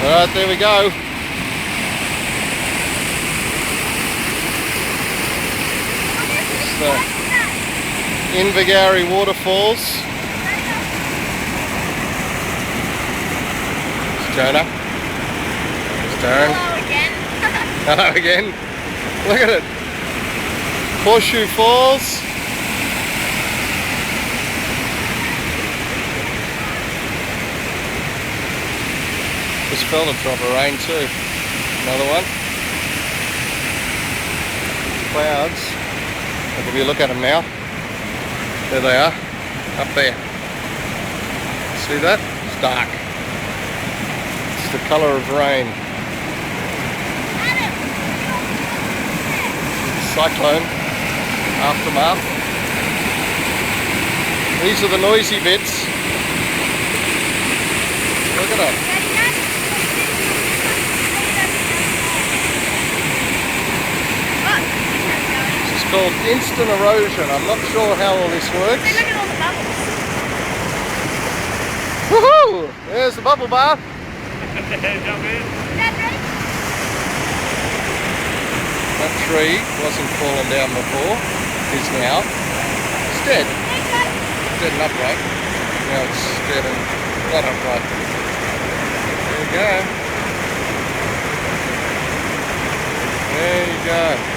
Alright, there we go. It's the Invergowrie waterfalls. It's Jonah. It's Darren. Hello again. Hello again. Look at it. Horseshoe Falls. Just fell a drop of rain too. Another one. Clouds. I'll give you a look at them now. There they are. Up there. See that? It's dark. It's the colour of rain. Cyclone aftermath. These are the noisy bits. Look at that. This is called instant erosion. I'm not sure how all this works. Look at all the bubbles. Woohoo! There's the bubble bath. That tree wasn't falling down before, is now. It's dead. It's dead and upright. Now it's dead and not upright. There you go. There you go.